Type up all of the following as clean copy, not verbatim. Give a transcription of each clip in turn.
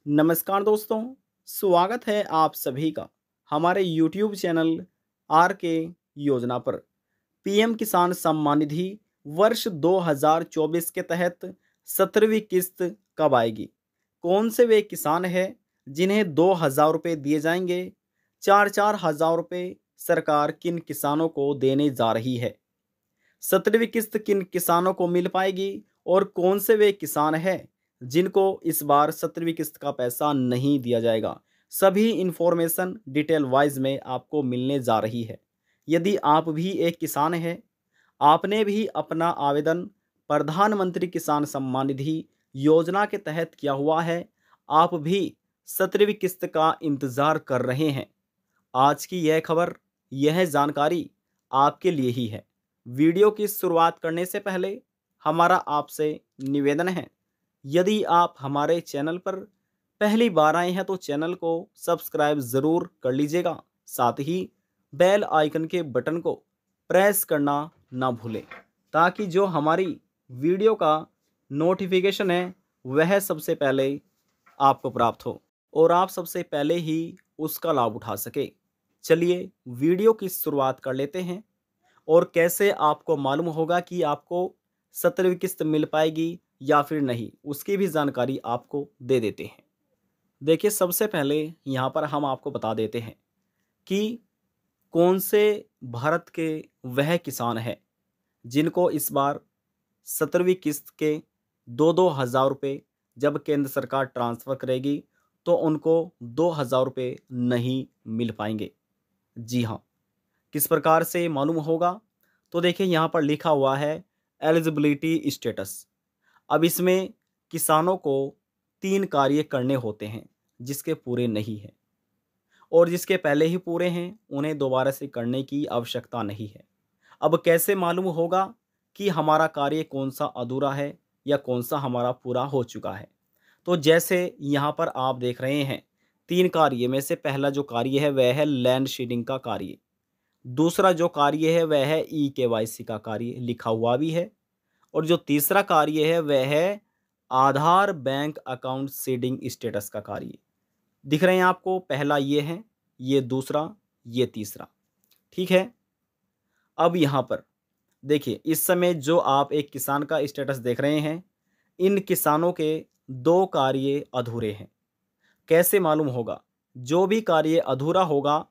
नमस्कार दोस्तों, स्वागत है आप सभी का हमारे YouTube चैनल आर के योजना पर। पीएम किसान सम्मान निधि वर्ष 2024 के तहत 17वीं किस्त कब आएगी? कौन से वे किसान हैं जिन्हें 2,000 रुपये दिए जाएंगे? 4,000 रुपये सरकार किन किसानों को देने जा रही है? 17वीं किस्त किन किसानों को मिल पाएगी और कौन से वे किसान हैं जिनको इस बार 17वीं किस्त का पैसा नहीं दिया जाएगा? सभी इंफॉर्मेशन डिटेल वाइज में आपको मिलने जा रही है। यदि आप भी एक किसान हैं, आपने भी अपना आवेदन प्रधानमंत्री किसान सम्मान निधि योजना के तहत किया हुआ है, आप भी 17वीं किस्त का इंतज़ार कर रहे हैं, आज की यह खबर, यह जानकारी आपके लिए ही है। वीडियो की शुरुआत करने से पहले हमारा आपसे निवेदन है, यदि आप हमारे चैनल पर पहली बार आए हैं तो चैनल को सब्सक्राइब ज़रूर कर लीजिएगा। साथ ही बेल आइकन के बटन को प्रेस करना ना भूलें, ताकि जो हमारी वीडियो का नोटिफिकेशन है वह सबसे पहले आपको प्राप्त हो और आप सबसे पहले ही उसका लाभ उठा सके। चलिए वीडियो की शुरुआत कर लेते हैं और कैसे आपको मालूम होगा कि आपको 17वीं किस्त मिल पाएगी या फिर नहीं, उसकी भी जानकारी आपको दे देते हैं। देखिए, सबसे पहले यहाँ पर हम आपको बता देते हैं कि कौन से भारत के वह किसान हैं जिनको इस बार 17वीं किस्त के 2,000 रुपये जब केंद्र सरकार ट्रांसफ़र करेगी तो उनको 2,000 रुपये नहीं मिल पाएंगे। जी हाँ, किस प्रकार से मालूम होगा? तो देखिए, यहाँ पर लिखा हुआ है एलिजिबिलिटी स्टेटस। अब इसमें किसानों को 3 कार्य करने होते हैं जिसके पूरे नहीं हैं, और जिसके पहले ही पूरे हैं उन्हें दोबारा से करने की आवश्यकता नहीं है। अब कैसे मालूम होगा कि हमारा कार्य कौन सा अधूरा है या कौन सा हमारा पूरा हो चुका है? तो जैसे यहाँ पर आप देख रहे हैं, 3 कार्य में से पहला जो कार्य है वह है लैंड सीडिंग का कार्य। दूसरा जो कार्य है वह है ई-केवाईसी का कार्य, लिखा हुआ भी है। और जो तीसरा कार्य है वह है आधार बैंक अकाउंट सीडिंग स्टेटस का कार्य। दिख रहे हैं आपको? पहला ये है, ये दूसरा, ये तीसरा। ठीक है। अब यहाँ पर देखिए, इस समय जो आप एक किसान का स्टेटस देख रहे हैं, इन किसानों के 2 कार्य अधूरे हैं। कैसे मालूम होगा? जो भी कार्य अधूरा होगा,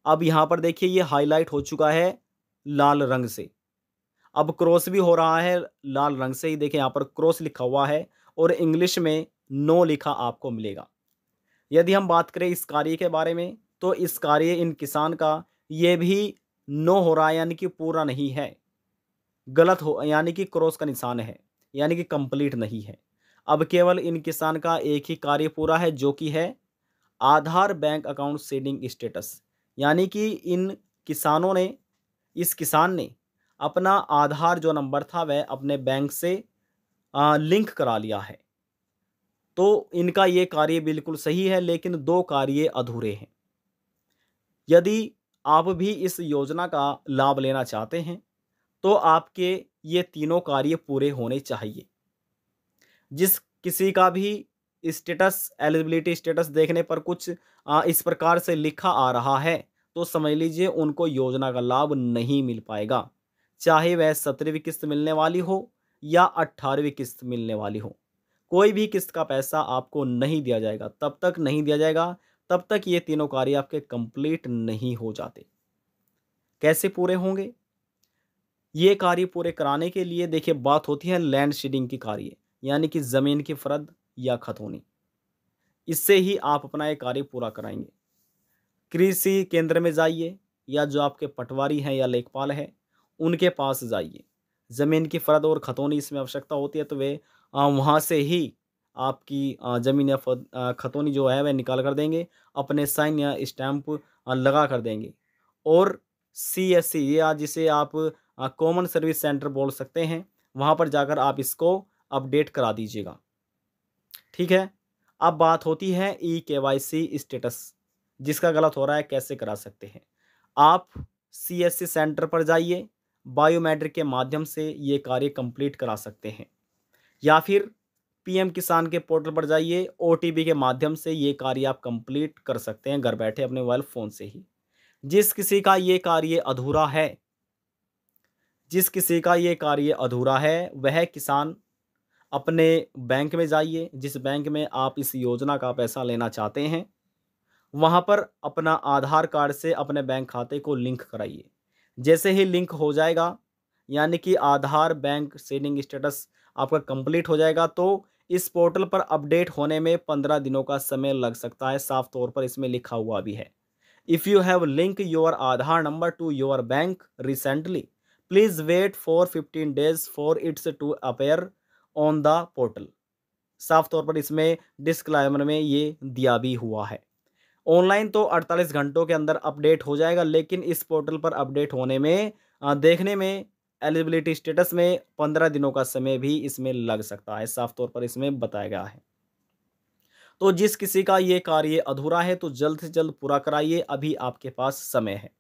अब यहाँ पर देखिए ये हाईलाइट हो चुका है लाल रंग से। अब क्रॉस भी हो रहा है लाल रंग से ही। देखिए, यहाँ पर क्रॉस लिखा हुआ है और इंग्लिश में नो लिखा आपको मिलेगा। यदि हम बात करें इस कार्य के बारे में, तो इस कार्य इन किसान का ये भी नो हो रहा है, यानी कि पूरा नहीं है, गलत हो, यानी कि क्रॉस का निशान है, यानी कि कंप्लीट नहीं है। अब केवल इन किसान का एक ही कार्य पूरा है, जो कि है आधार बैंक अकाउंट सीडिंग स्टेटस। यानी कि इन किसानों ने, इस किसान ने अपना आधार जो नंबर था वह अपने बैंक से लिंक करा लिया है। तो इनका ये कार्य बिल्कुल सही है, लेकिन 2 कार्य अधूरे हैं। यदि आप भी इस योजना का लाभ लेना चाहते हैं तो आपके ये तीनों कार्य पूरे होने चाहिए। जिस किसी का भी स्टेटस, एलिजिबिलिटी स्टेटस देखने पर कुछ इस प्रकार से लिखा आ रहा है, तो समझ लीजिए उनको योजना का लाभ नहीं मिल पाएगा, चाहे वह 17वीं किस्त मिलने वाली हो या 18वीं किस्त मिलने वाली हो। कोई भी किस्त का पैसा आपको नहीं दिया जाएगा, तब तक नहीं दिया जाएगा तब तक ये तीनों कार्य आपके कंप्लीट नहीं हो जाते। कैसे पूरे होंगे? ये कार्य पूरे कराने के लिए देखिए, बात होती है लैंड सीडिंग की कार्य, यानी कि ज़मीन की फ़र्द या खतौनी। इससे ही आप अपना ये कार्य पूरा कराएंगे। कृषि केंद्र में जाइए, या जो आपके पटवारी हैं या लेखपाल हैं उनके पास जाइए। ज़मीन की फ़र्द और खतौनी इसमें आवश्यकता होती है, तो वे वहाँ से ही आपकी ज़मीन या खतौनी जो है वह निकाल कर देंगे, अपने साइन या स्टैंप लगा कर देंगे। और सीएससी, या जिसे आप कॉमन सर्विस सेंटर बोल सकते हैं, वहाँ पर जाकर आप इसको अपडेट करा दीजिएगा। ठीक है। अब बात होती है ई-केवाईसी स्टेटस, जिसका गलत हो रहा है, कैसे करा सकते हैं? आप सीएससी सेंटर पर जाइए, बायोमेट्रिक के माध्यम से ये कार्य कंप्लीट करा सकते हैं, या फिर पीएम किसान के पोर्टल पर जाइए, ओटीपी के माध्यम से ये कार्य आप कंप्लीट कर सकते हैं घर बैठे अपने मोबाइल फ़ोन से ही। जिस किसी का ये कार्य अधूरा है जिस किसी का ये कार्य अधूरा है, वह किसान अपने बैंक में जाइए, जिस बैंक में आप इस योजना का पैसा लेना चाहते हैं, वहाँ पर अपना आधार कार्ड से अपने बैंक खाते को लिंक कराइए। जैसे ही लिंक हो जाएगा, यानी कि आधार बैंक सेविंग स्टेटस आपका कंप्लीट हो जाएगा, तो इस पोर्टल पर अपडेट होने में 15 दिनों का समय लग सकता है। साफ तौर पर इसमें लिखा हुआ भी है, if you have link your Aadhaar number to your bank recently, please wait for 15 days for its to appear on the portal. साफ तौर पर इसमें डिस्क्लेमर में ये दिया भी हुआ है। ऑनलाइन तो 48 घंटों के अंदर अपडेट हो जाएगा, लेकिन इस पोर्टल पर अपडेट होने में देखने में एलिजिबिलिटी स्टेटस में 15 दिनों का समय भी इसमें लग सकता है। साफ तौर पर इसमें बताया गया है। तो जिस किसी का ये कार्य अधूरा है, तो जल्द से जल्द पूरा कराइए, अभी आपके पास समय है।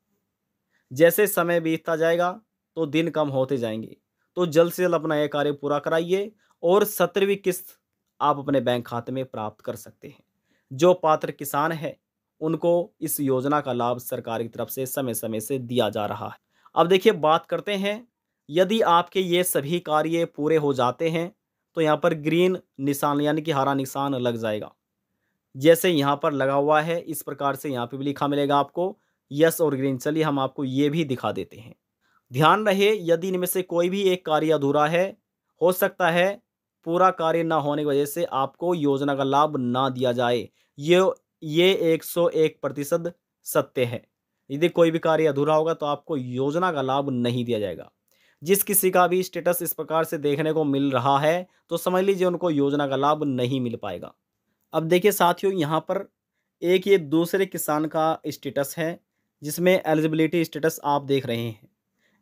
जैसे समय बीतता जाएगा तो दिन कम होते जाएंगे, तो जल्द से जल्द अपना यह कार्य पूरा कराइए और 17वीं किस्त आप अपने बैंक खाते में प्राप्त कर सकते हैं। जो पात्र किसान है, उनको इस योजना का लाभ सरकार की तरफ से समय समय से दिया जा रहा है। अब देखिए, बात करते हैं, यदि आपके ये सभी कार्य पूरे हो जाते हैं तो यहाँ पर ग्रीन निशान यानी कि हरा निशान लग जाएगा। जैसे यहाँ पर लगा हुआ है, इस प्रकार से यहाँ पे भी लिखा मिलेगा आपको यस और ग्रीन। चलिए हम आपको ये भी दिखा देते हैं। ध्यान रहे, यदि इनमें से कोई भी एक कार्य अधूरा है, हो सकता है पूरा कार्य ना होने की वजह से आपको योजना का लाभ ना दिया जाए। ये 101% सत्य है। यदि कोई भी कार्य अधूरा होगा तो आपको योजना का लाभ नहीं दिया जाएगा। जिस किसी का भी स्टेटस इस प्रकार से देखने को मिल रहा है, तो समझ लीजिए उनको योजना का लाभ नहीं मिल पाएगा। अब देखिए साथियों, यहाँ पर एक ये दूसरे किसान का स्टेटस है, जिसमें एलिजिबिलिटी स्टेटस आप देख रहे हैं।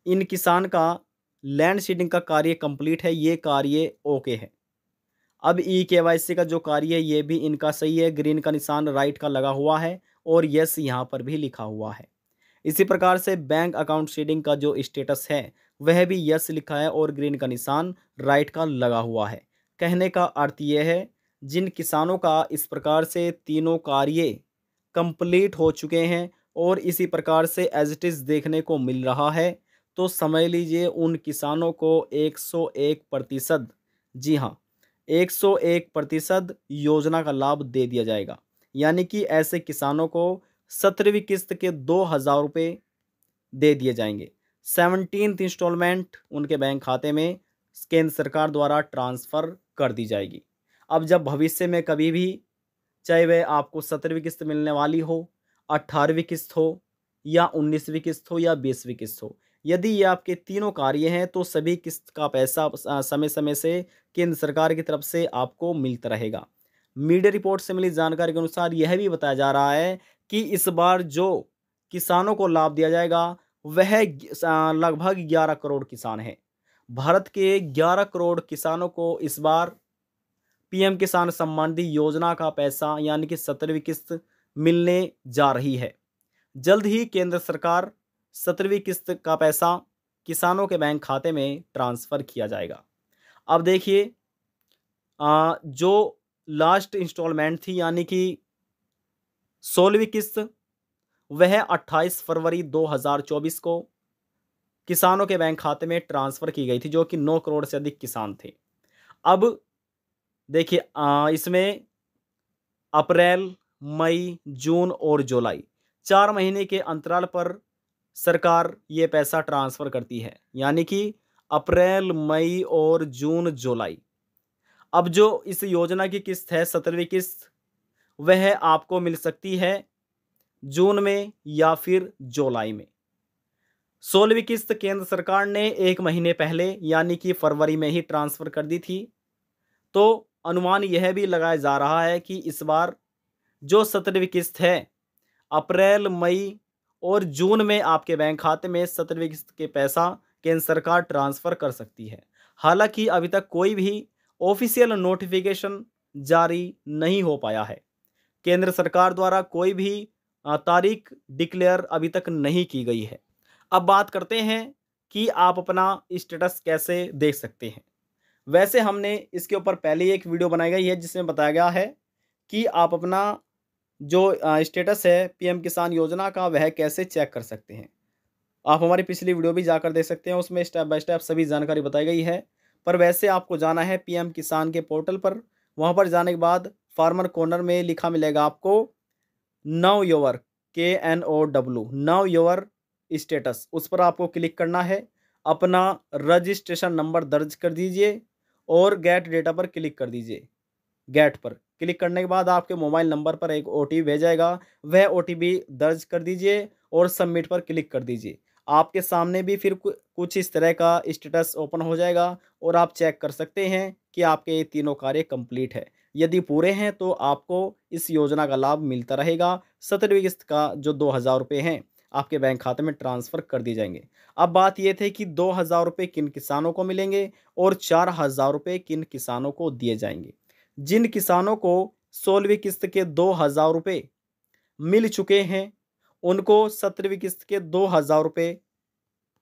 इन किसान का लैंड सीडिंग का कार्य कंप्लीट है, ये कार्य ओके है। अब ई-केवाईसी का जो कार्य है, ये भी इनका सही है। ग्रीन का निशान राइट का लगा हुआ है और यस यहाँ पर भी लिखा हुआ है। इसी प्रकार से बैंक अकाउंट सीडिंग का जो स्टेटस है, वह भी यस लिखा है और ग्रीन का निशान राइट का लगा हुआ है। कहने का अर्थ यह है, जिन किसानों का इस प्रकार से तीनों कार्य कंप्लीट हो चुके हैं और इसी प्रकार से एज इट इज़ देखने को मिल रहा है, तो समझ लीजिए उन किसानों को 101%, जी हाँ, 101% योजना का लाभ दे दिया जाएगा। यानी कि ऐसे किसानों को 17वीं किस्त के 2,000 रुपये दे दिए जाएंगे। 17th इंस्टॉलमेंट उनके बैंक खाते में केंद्र सरकार द्वारा ट्रांसफ़र कर दी जाएगी। अब जब भविष्य में कभी भी, चाहे वह आपको 17वीं किस्त मिलने वाली हो, 18वीं किस्त हो या 19वीं किस्त हो या 20वीं किस्त हो, यदि ये आपके तीनों कार्य हैं, तो सभी किस्त का पैसा समय समय से केंद्र सरकार की तरफ से आपको मिलता रहेगा। मीडिया रिपोर्ट से मिली जानकारी के अनुसार यह भी बताया जा रहा है कि इस बार जो किसानों को लाभ दिया जाएगा, वह लगभग 11 करोड़ किसान हैं। भारत के 11 करोड़ किसानों को इस बार पीएम किसान सम्मान निधि योजना का पैसा यानी कि 17वीं किस्त मिलने जा रही है। जल्द ही केंद्र सरकार 17वीं किस्त का पैसा किसानों के बैंक खाते में ट्रांसफ़र किया जाएगा। अब देखिए, जो लास्ट इंस्टॉलमेंट थी यानी कि 16वीं किस्त, वह 28 फरवरी 2024 को किसानों के बैंक खाते में ट्रांसफ़र की गई थी, जो कि 9 करोड़ से अधिक किसान थे। अब देखिए, इसमें अप्रैल, मई, जून और जुलाई 4 महीने के अंतराल पर सरकार ये पैसा ट्रांसफ़र करती है, यानी कि अप्रैल, मई और जून, जुलाई। अब जो इस योजना की किस्त है, 17वीं किस्त, वह आपको मिल सकती है जून में या फिर जुलाई में। 16वीं किस्त केंद्र सरकार ने 1 महीने पहले यानी कि फरवरी में ही ट्रांसफ़र कर दी थी। तो अनुमान यह भी लगाया जा रहा है कि इस बार जो 17वीं किस्त है, अप्रैल, मई और जून में आपके बैंक खाते में 17वीं किस्त के पैसा केंद्र सरकार ट्रांसफ़र कर सकती है। हालांकि अभी तक कोई भी ऑफिशियल नोटिफिकेशन जारी नहीं हो पाया है। केंद्र सरकार द्वारा कोई भी तारीख डिक्लेयर अभी तक नहीं की गई है। अब बात करते हैं कि आप अपना स्टेटस कैसे देख सकते हैं। वैसे हमने इसके ऊपर पहले ही एक वीडियो बनाई गई है जिसमें बताया गया है कि आप अपना जो स्टेटस है पीएम किसान योजना का वह कैसे चेक कर सकते हैं। आप हमारी पिछली वीडियो भी जाकर देख सकते हैं, उसमें स्टेप बाय स्टेप सभी जानकारी बताई गई है। पर वैसे आपको जाना है पीएम किसान के पोर्टल पर। वहाँ पर जाने के बाद फार्मर कॉर्नर में लिखा मिलेगा आपको now your KNOW now your status, उस पर आपको क्लिक करना है। अपना रजिस्ट्रेशन नंबर दर्ज कर दीजिए और गेट डेटा पर क्लिक कर दीजिए। गेट पर क्लिक करने के बाद आपके मोबाइल नंबर पर एक OTP भेजाएगा, वह OTP दर्ज कर दीजिए और सबमिट पर क्लिक कर दीजिए। आपके सामने भी फिर कुछ इस तरह का स्टेटस ओपन हो जाएगा और आप चेक कर सकते हैं कि आपके ये तीनों कार्य कंप्लीट है। यदि पूरे हैं तो आपको इस योजना का लाभ मिलता रहेगा। 17वीं किस्त का जो 2000 रुपये हैं आपके बैंक खाते में ट्रांसफ़र कर दिए जाएंगे। अब बात ये थी कि 2000 रुपये किन किसानों को मिलेंगे और 4000 रुपये किन किसानों को दिए जाएंगे। जिन किसानों को 16वीं किस्त के 2000 रुपये मिल चुके हैं उनको 17वीं किस्त के 2000 रुपये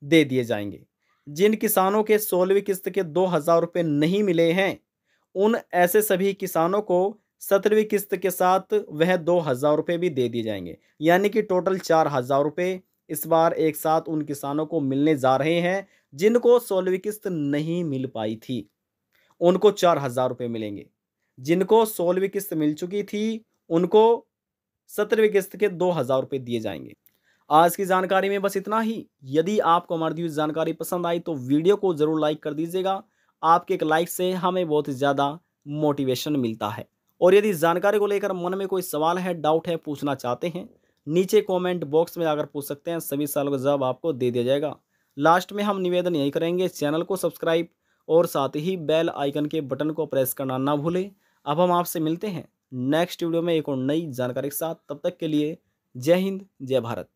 दे दिए जाएंगे। जिन किसानों के 16वीं किस्त के 2000 रुपये नहीं मिले हैं उन ऐसे सभी किसानों को 17वीं किस्त के साथ वह 2000 रुपये भी दे दिए जाएंगे। यानी कि टोटल 4000 रुपये इस बार एक साथ उन किसानों को मिलने जा रहे हैं जिनको 16वीं किस्त नहीं मिल पाई थी। उनको 4000 रुपये मिलेंगे। जिनको 16वीं किस्त मिल चुकी थी उनको 17वीं किस्त के 2000 रुपये दिए जाएंगे। आज की जानकारी में बस इतना ही। यदि आपको हमारी दी जानकारी पसंद आई तो वीडियो को ज़रूर लाइक कर दीजिएगा। आपके एक लाइक से हमें बहुत ज़्यादा मोटिवेशन मिलता है। और यदि जानकारी को लेकर मन में कोई सवाल है, डाउट है, पूछना चाहते हैं, नीचे कमेंट बॉक्स में आकर पूछ सकते हैं। सभी सवालों का जवाब आपको दे दिया जाएगा। लास्ट में हम निवेदन यही करेंगे, चैनल को सब्सक्राइब और साथ ही बेल आइकन के बटन को प्रेस करना ना भूलें। अब हम आपसे मिलते हैं नेक्स्ट वीडियो में एक और नई जानकारी के साथ। तब तक के लिए जय हिंद, जय भारत।